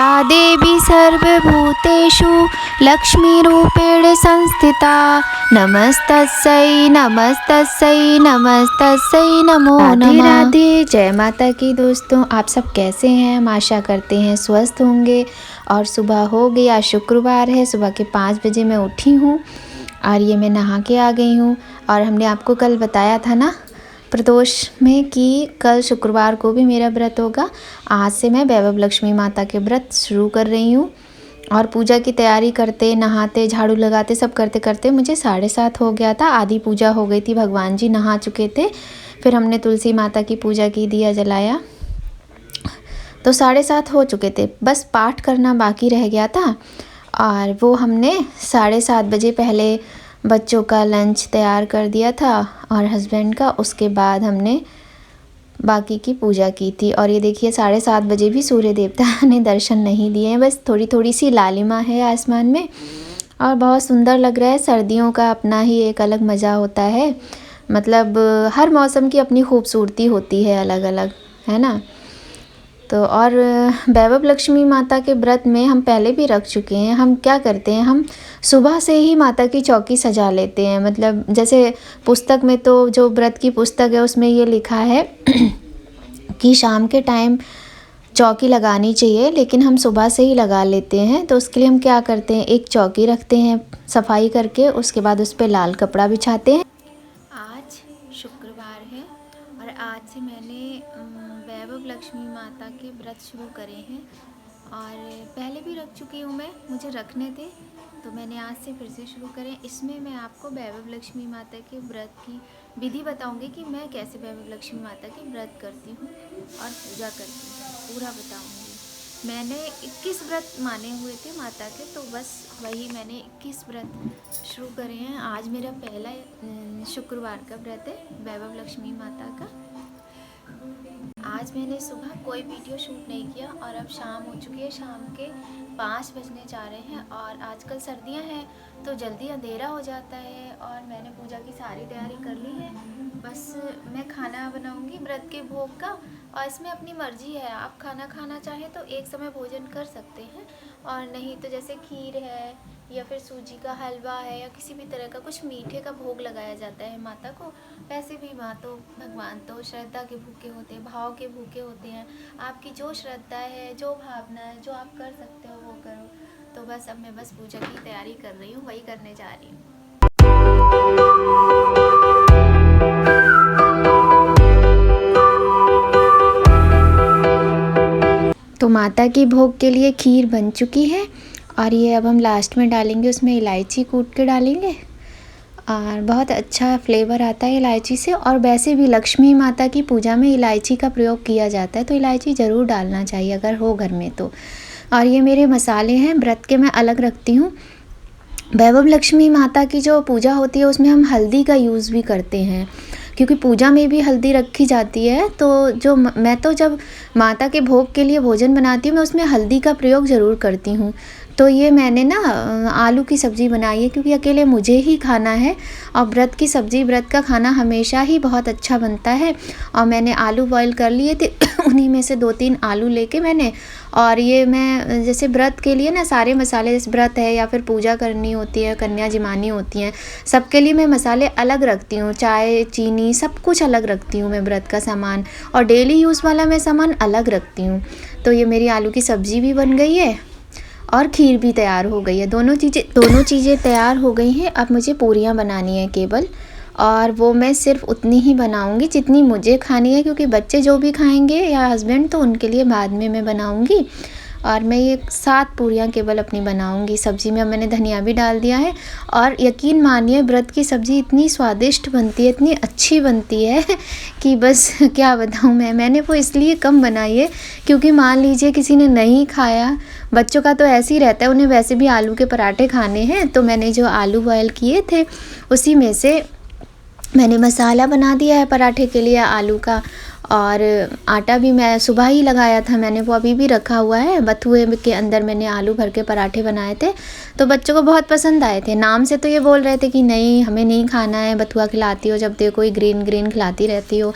या देवी सर्वभूतेषु लक्ष्मीरूपेण संस्थिता नमस्तस्यै नमस्तस्यै नमस्तस्यै नमो नमः। राधे राधे, जय माता की। दोस्तों, आप सब कैसे हैं? हम आशा करते हैं स्वस्थ होंगे। और सुबह हो गई, आज शुक्रवार है। सुबह के 5 बजे मैं उठी हूँ और ये मैं नहा के आ गई हूँ। और हमने आपको कल बताया था ना प्रदोष में कि कल शुक्रवार को भी मेरा व्रत होगा। आज से मैं वैभव लक्ष्मी माता के व्रत शुरू कर रही हूँ। और पूजा की तैयारी करते, नहाते, झाड़ू लगाते, सब करते करते मुझे 7:30 हो गया था। आधी पूजा हो गई थी, भगवान जी नहा चुके थे। फिर हमने तुलसी माता की पूजा की, दिया जलाया, तो 7:30 हो चुके थे। बस पाठ करना बाकी रह गया था और वो हमने 7:30 बजे पहले बच्चों का लंच तैयार कर दिया था और हस्बैंड का। उसके बाद हमने बाकी की पूजा की थी। और ये देखिए 7:30 बजे भी सूर्य देवता ने दर्शन नहीं दिए हैं। बस थोड़ी थोड़ी सी लालिमा है आसमान में और बहुत सुंदर लग रहा है। सर्दियों का अपना ही एक अलग मज़ा होता है। मतलब हर मौसम की अपनी खूबसूरती होती है, अलग अलग, है ना। तो और वैभव लक्ष्मी माता के व्रत में हम पहले भी रख चुके हैं। हम क्या करते हैं, हम सुबह से ही माता की चौकी सजा लेते हैं। मतलब जैसे पुस्तक में, तो जो व्रत की पुस्तक है उसमें ये लिखा है कि शाम के टाइम चौकी लगानी चाहिए, लेकिन हम सुबह से ही लगा लेते हैं। तो उसके लिए हम क्या करते हैं, एक चौकी रखते हैं सफाई करके, उसके बाद उस पर लाल कपड़ा बिछाते हैं। आज शुक्रवार है और आज से मैंने वैभव लक्ष्मी माता के व्रत शुरू करे हैं। और पहले भी रख चुकी हूँ मैं, मुझे रखने थे, तो मैंने आज से फिर से शुरू करें। इसमें मैं आपको वैभव लक्ष्मी माता के व्रत की विधि बताऊंगी कि मैं कैसे वैभव लक्ष्मी माता के व्रत करती हूँ और पूजा करती हूँ, पूरा बताऊंगी। मैंने 21 व्रत माने हुए थे माता के, तो बस वही मैंने 21 व्रत शुरू करे हैं। आज मेरा पहला शुक्रवार का व्रत है वैभव लक्ष्मी माता का। आज मैंने सुबह कोई वीडियो शूट नहीं किया और अब शाम हो चुकी है। शाम के 5 बजने जा रहे हैं और आजकल सर्दियां हैं तो जल्दी अंधेरा हो जाता है। और मैंने पूजा की सारी तैयारी कर ली है। बस मैं खाना बनाऊंगी व्रत के भोग का, और इसमें अपनी मर्जी है। आप खाना खाना चाहें तो एक समय भोजन कर सकते हैं, और नहीं तो जैसे खीर है या फिर सूजी का हलवा है या किसी भी तरह का कुछ मीठे का भोग लगाया जाता है माता को। वैसे भी माँ तो, भगवान तो श्रद्धा के भूखे होते हैं, भाव के भूखे होते हैं। आपकी जो श्रद्धा है, जो भावना है, जो आप कर सकते हो वो करो। तो बस अब मैं बस पूजा की तैयारी कर रही हूँ, वही करने जा रही हूँ। तो माता की भोग के लिए खीर बन चुकी है और ये अब हम लास्ट में डालेंगे, उसमें इलायची कूट के डालेंगे और बहुत अच्छा फ्लेवर आता है इलायची से। और वैसे भी लक्ष्मी माता की पूजा में इलायची का प्रयोग किया जाता है, तो इलायची ज़रूर डालना चाहिए अगर हो घर में तो। और ये मेरे मसाले हैं व्रत के, मैं अलग रखती हूँ। वैभव लक्ष्मी माता की जो पूजा होती है उसमें हम हल्दी का यूज़ भी करते हैं, क्योंकि पूजा में भी हल्दी रखी जाती है। तो जो मैं तो जब माता के भोग के लिए भोजन बनाती हूँ मैं उसमें हल्दी का प्रयोग ज़रूर करती हूँ। तो ये मैंने ना आलू की सब्ज़ी बनाई है, क्योंकि अकेले मुझे ही खाना है और व्रत की सब्ज़ी, व्रत का खाना हमेशा ही बहुत अच्छा बनता है। और मैंने आलू बॉईल कर लिए थे उन्हीं में से 2-3 आलू लेके मैंने, और ये मैं जैसे व्रत के लिए ना सारे मसाले, जैसे व्रत है या फिर पूजा करनी होती है, कन्या जिमानी होती हैं, सबके लिए मैं मसाले अलग रखती हूँ। चाय, चीनी, सब कुछ अलग रखती हूँ मैं व्रत का सामान, और डेली यूज़ वाला मैं सामान अलग रखती हूँ। तो ये मेरी आलू की सब्ज़ी भी बन गई है और खीर भी तैयार हो गई है। दोनों चीज़ें तैयार हो गई हैं। अब मुझे पूरियाँ बनानी है केवल, और वो मैं सिर्फ उतनी ही बनाऊंगी जितनी मुझे खानी है, क्योंकि बच्चे जो भी खाएंगे या हस्बैंड, तो उनके लिए बाद में मैं बनाऊंगी। और मैं ये 7 पूरियाँ केवल अपनी बनाऊंगी। सब्ज़ी में मैंने धनिया भी डाल दिया है। और यकीन मानिए व्रत की सब्ज़ी इतनी स्वादिष्ट बनती है, इतनी अच्छी बनती है कि बस क्या बताऊं। मैंने वो इसलिए कम बनाई है क्योंकि मान लीजिए किसी ने नहीं खाया, बच्चों का तो ऐसे ही रहता है, उन्हें वैसे भी आलू के पराठे खाने हैं। तो मैंने जो आलू बॉयल किए थे उसी में से मैंने मसाला बना दिया है पराठे के लिए आलू का। और आटा भी मैं सुबह ही लगाया था मैंने, वो अभी भी रखा हुआ है। बथुए के अंदर मैंने आलू भर के पराठे बनाए थे, तो बच्चों को बहुत पसंद आए थे। नाम से तो ये बोल रहे थे कि नहीं हमें नहीं खाना है, बथुआ खिलाती हो जब देखो ही ग्रीन ग्रीन खिलाती रहती हो।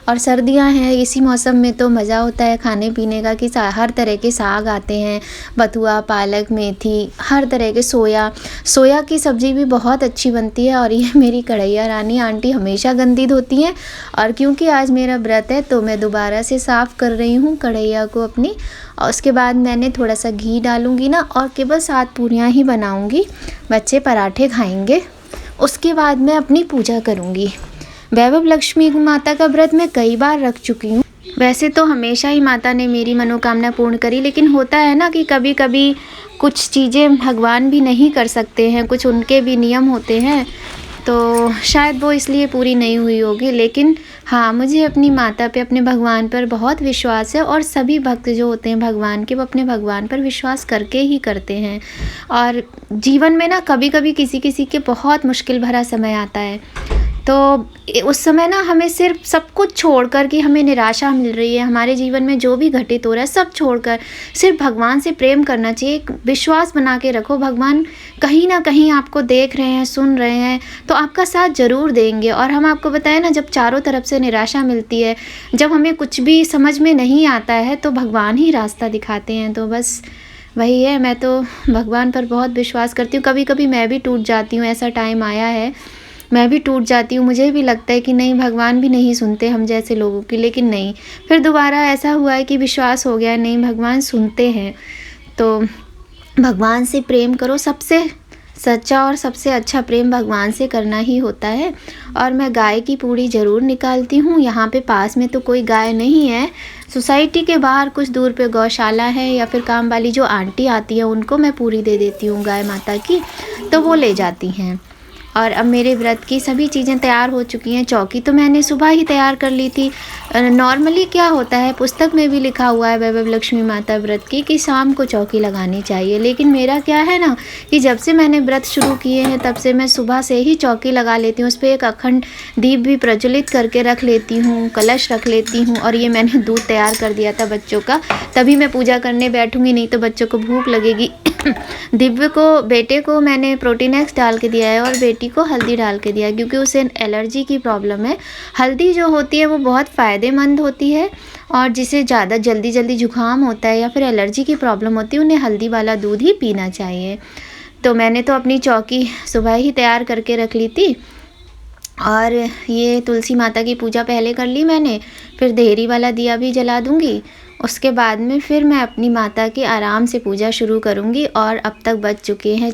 और सर्दियां हैं, इसी मौसम में तो मज़ा होता है खाने पीने का कि हर तरह के साग आते हैं, बथुआ, पालक, मेथी, हर तरह के सोया की सब्ज़ी भी बहुत अच्छी बनती है। और ये मेरी कढ़ैया रानी आंटी हमेशा गंदी धोती हैं, और क्योंकि आज मेरा व्रत है तो मैं दोबारा से साफ़ कर रही हूँ कढ़ैया को अपनी। और उसके बाद मैंने थोड़ा सा घी डालूँगी ना, और केवल 7 पूरियाँ ही बनाऊँगी, बच्चे पराठे खाएँगे। उसके बाद मैं अपनी पूजा करूँगी। वैभव लक्ष्मी माता का व्रत मैं कई बार रख चुकी हूँ। वैसे तो हमेशा ही माता ने मेरी मनोकामना पूर्ण करी, लेकिन होता है ना कि कभी कभी कुछ चीज़ें भगवान भी नहीं कर सकते हैं, कुछ उनके भी नियम होते हैं, तो शायद वो इसलिए पूरी नहीं हुई होगी। लेकिन हाँ, मुझे अपनी माता पे, अपने भगवान पर बहुत विश्वास है, और सभी भक्त जो होते हैं भगवान के, वो अपने भगवान पर विश्वास करके ही करते हैं। और जीवन में ना कभी कभी किसी किसी के बहुत मुश्किल भरा समय आता है, तो उस समय ना हमें सिर्फ सब कुछ छोड़कर, कि हमें निराशा मिल रही है, हमारे जीवन में जो भी घटित हो रहा है सब छोड़कर सिर्फ भगवान से प्रेम करना चाहिए। एक विश्वास बना के रखो, भगवान कहीं ना कहीं आपको देख रहे हैं, सुन रहे हैं, तो आपका साथ ज़रूर देंगे। और हम आपको बताएं ना, जब चारों तरफ से निराशा मिलती है, जब हमें कुछ भी समझ में नहीं आता है, तो भगवान ही रास्ता दिखाते हैं। तो बस वही है, मैं तो भगवान पर बहुत विश्वास करती हूँ। कभी कभी मैं भी टूट जाती हूँ, ऐसा टाइम आया है, मैं भी टूट जाती हूँ, मुझे भी लगता है कि नहीं, भगवान भी नहीं सुनते हम जैसे लोगों की, लेकिन नहीं, फिर दोबारा ऐसा हुआ है कि विश्वास हो गया, नहीं, भगवान सुनते हैं। तो भगवान से प्रेम करो, सबसे सच्चा और सबसे अच्छा प्रेम भगवान से करना ही होता है। और मैं गाय की पूड़ी ज़रूर निकालती हूँ। यहाँ पे पास में तो कोई गाय नहीं है, सोसाइटी के बाहर कुछ दूर पे गौशाला है, या फिर काम वाली जो आंटी आती है उनको मैं पूड़ी दे देती हूँ गाय माता की, तो वो ले जाती हैं। और अब मेरे व्रत की सभी चीज़ें तैयार हो चुकी हैं। चौकी तो मैंने सुबह ही तैयार कर ली थी। नॉर्मली क्या होता है, पुस्तक में भी लिखा हुआ है वैभव लक्ष्मी माता व्रत की, कि शाम को चौकी लगानी चाहिए, लेकिन मेरा क्या है ना कि जब से मैंने व्रत शुरू किए हैं तब से मैं सुबह से ही चौकी लगा लेती हूँ। उस पर एक अखंड दीप भी प्रज्वलित करके रख लेती हूँ, कलश रख लेती हूँ। और ये मैंने दूध तैयार कर दिया था बच्चों का, तभी मैं पूजा करने बैठूँगी, नहीं तो बच्चों को भूख लगेगी। दिव्य को, बेटे को मैंने प्रोटीन एक्स डाल के दिया है, और बेटी को हल्दी डाल के दिया है, क्योंकि उसे एलर्जी की प्रॉब्लम है। हल्दी जो होती है वो बहुत फ़ायदेमंद होती है, और जिसे ज़्यादा जल्दी जुकाम होता है या फिर एलर्जी की प्रॉब्लम होती है, उन्हें हल्दी वाला दूध ही पीना चाहिए। तो मैंने तो अपनी चौकी सुबह ही तैयार करके रख ली थी। और ये तुलसी माता की पूजा पहले कर ली मैंने, फिर देहरी वाला दिया भी जला दूँगी। उसके बाद में फिर मैं अपनी माता की आराम से पूजा शुरू करूँगी। और अब तक बज चुके हैं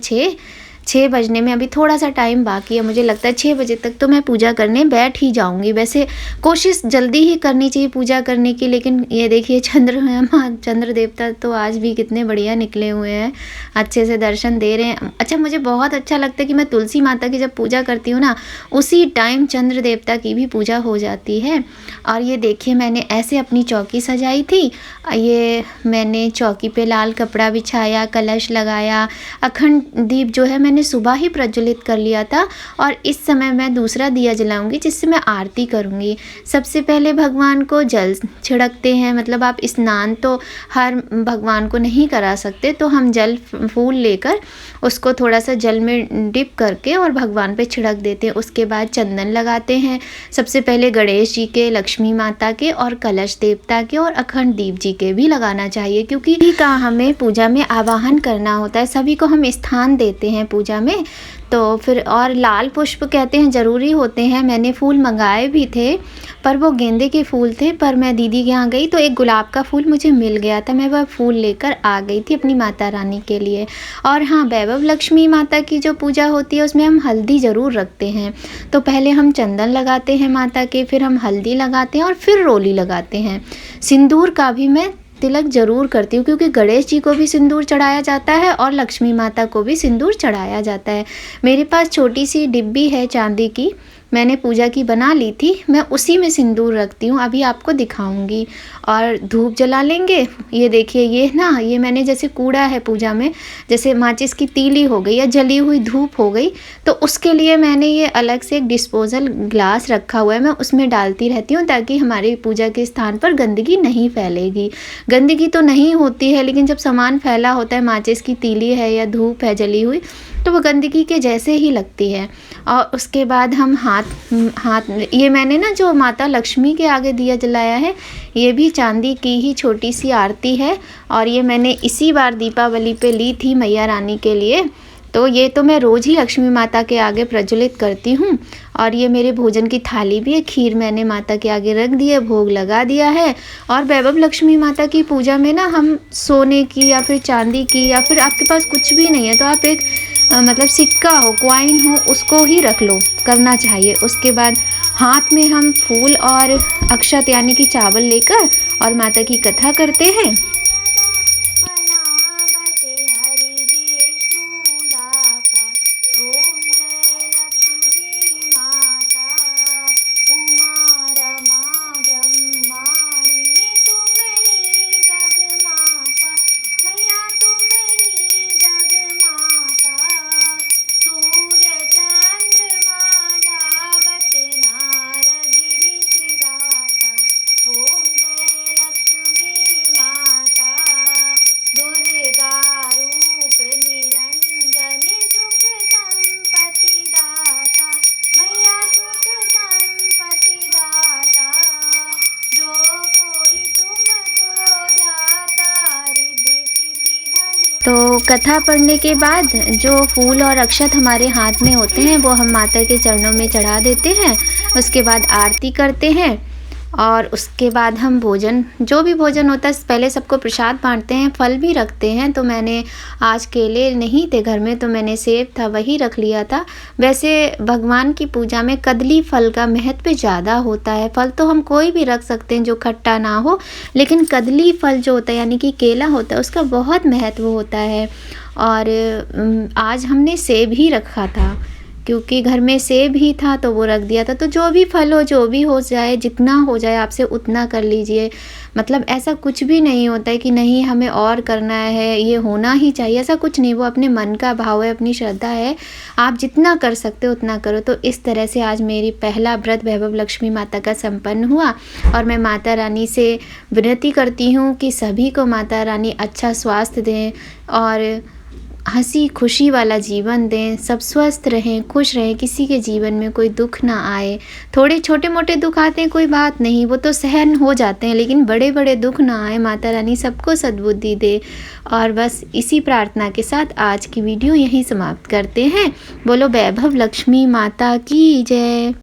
6 बजने में अभी थोड़ा सा टाइम बाकी है। मुझे लगता है 6 बजे तक तो मैं पूजा करने बैठ ही जाऊंगी। वैसे कोशिश जल्दी ही करनी चाहिए पूजा करने की, लेकिन ये देखिए चंद्र देवता तो आज भी कितने बढ़िया निकले हुए हैं, अच्छे से दर्शन दे रहे हैं। अच्छा, मुझे बहुत अच्छा लगता है कि मैं तुलसी माता की जब पूजा करती हूँ ना, उसी टाइम चंद्र देवता की भी पूजा हो जाती है। और ये देखिए, मैंने ऐसे अपनी चौकी सजाई थी। ये मैंने चौकी पे लाल कपड़ा बिछाया, कलश लगाया, अखंड दीप जो है मैंने सुबह ही प्रज्वलित कर लिया था। और इस समय मैं दूसरा दिया जलाऊंगी, जिससे मैं आरती करूंगी। सबसे पहले भगवान को जल छिड़कते हैं, मतलब आप स्नान तो हर भगवान को नहीं करा सकते, तो हम जल फूल लेकर उसको थोड़ा सा जल में डिप करके और भगवान पे छिड़क देते हैं। उसके बाद चंदन लगाते हैं, सबसे पहले गणेश जी के, लक्ष्मी माता के, और कलश देवता के, और अखंड दीप जी के भी लगाना चाहिए, क्योंकि सभी का हमें पूजा में आवाहन करना होता है, सभी को हम स्थान देते हैं पूजा में। तो फिर और लाल पुष्प कहते हैं ज़रूरी होते हैं। मैंने फूल मंगाए भी थे, पर वो गेंदे के फूल थे, पर मैं दीदी के यहाँ गई तो एक गुलाब का फूल मुझे मिल गया था, मैं वह फूल लेकर आ गई थी अपनी माता रानी के लिए। और हाँ, वैभव लक्ष्मी माता की जो पूजा होती है उसमें हम हल्दी ज़रूर रखते हैं। तो पहले हम चंदन लगाते हैं माता के, फिर हम हल्दी लगाते हैं, और फिर रोली लगाते हैं। सिंदूर का भी मैं तिलक ज़रूर करती हूँ, क्योंकि गणेश जी को भी सिंदूर चढ़ाया जाता है और लक्ष्मी माता को भी सिंदूर चढ़ाया जाता है। मेरे पास छोटी सी डिब्बी है चांदी की, मैंने पूजा की बना ली थी, मैं उसी में सिंदूर रखती हूँ, अभी आपको दिखाऊंगी। और धूप जला लेंगे। ये देखिए, ये मैंने जैसे कूड़ा है पूजा में, जैसे माचिस की तीली हो गई या जली हुई धूप हो गई, तो उसके लिए मैंने ये अलग से एक डिस्पोजल ग्लास रखा हुआ है, मैं उसमें डालती रहती हूँ, ताकि हमारी पूजा के स्थान पर गंदगी नहीं फैलेगी। गंदगी तो नहीं होती है, लेकिन जब सामान फैला होता है, माचिस की तीली है या धूप है जली हुई, तो वो गंदगी के जैसे ही लगती है। और उसके बाद हम हाथ ये मैंने ना जो माता लक्ष्मी के आगे दिया जलाया है, ये भी चांदी की ही छोटी सी आरती है और ये मैंने इसी बार दीपावली पे ली थी मैया रानी के लिए। तो ये तो मैं रोज़ ही लक्ष्मी माता के आगे प्रज्वलित करती हूँ। और ये मेरे भोजन की थाली भी है, खीर मैंने माता के आगे रख दी है, भोग लगा दिया है। और वैभव लक्ष्मी माता की पूजा में ना हम सोने की या फिर चांदी की या फिर आपके पास कुछ भी नहीं है तो आप एक मतलब सिक्का हो, कॉइन हो, उसको ही रख लो, करना चाहिए। उसके बाद हाथ में हम फूल और अक्षत यानी कि चावल लेकर और माता की कथा करते हैं। तो कथा पढ़ने के बाद जो फूल और अक्षत हमारे हाथ में होते हैं वो हम माता के चरणों में चढ़ा देते हैं। उसके बाद आरती करते हैं और उसके बाद हम भोजन, जो भी भोजन होता है पहले सबको प्रसाद बांटते हैं, फल भी रखते हैं। तो मैंने आज केले नहीं थे घर में तो मैंने सेब था वही रख लिया था। वैसे भगवान की पूजा में कदली फल का महत्व ज़्यादा होता है। फल तो हम कोई भी रख सकते हैं जो खट्टा ना हो, लेकिन कदली फल जो होता है यानी कि केला होता है उसका बहुत महत्व होता है। और आज हमने सेब ही रखा था क्योंकि घर में सेब ही था तो वो रख दिया था। तो जो भी फल हो, जो भी हो जाए, जितना हो जाए आपसे उतना कर लीजिए। मतलब ऐसा कुछ भी नहीं होता है कि नहीं हमें और करना है, ये होना ही चाहिए, ऐसा कुछ नहीं। वो अपने मन का भाव है, अपनी श्रद्धा है, आप जितना कर सकते हो उतना करो। तो इस तरह से आज मेरी पहला व्रत वैभव लक्ष्मी माता का संपन्न हुआ। और मैं माता रानी से विनती करती हूँ कि सभी को माता रानी अच्छा स्वास्थ्य दें और हंसी खुशी वाला जीवन दें, सब स्वस्थ रहें, खुश रहें, किसी के जीवन में कोई दुख ना आए। थोड़े छोटे मोटे दुख आते हैं कोई बात नहीं, वो तो सहन हो जाते हैं, लेकिन बड़े बड़े दुख ना आए। माता रानी सबको सद्बुद्धि दे। और बस इसी प्रार्थना के साथ आज की वीडियो यहीं समाप्त करते हैं। बोलो वैभव लक्ष्मी माता की जय।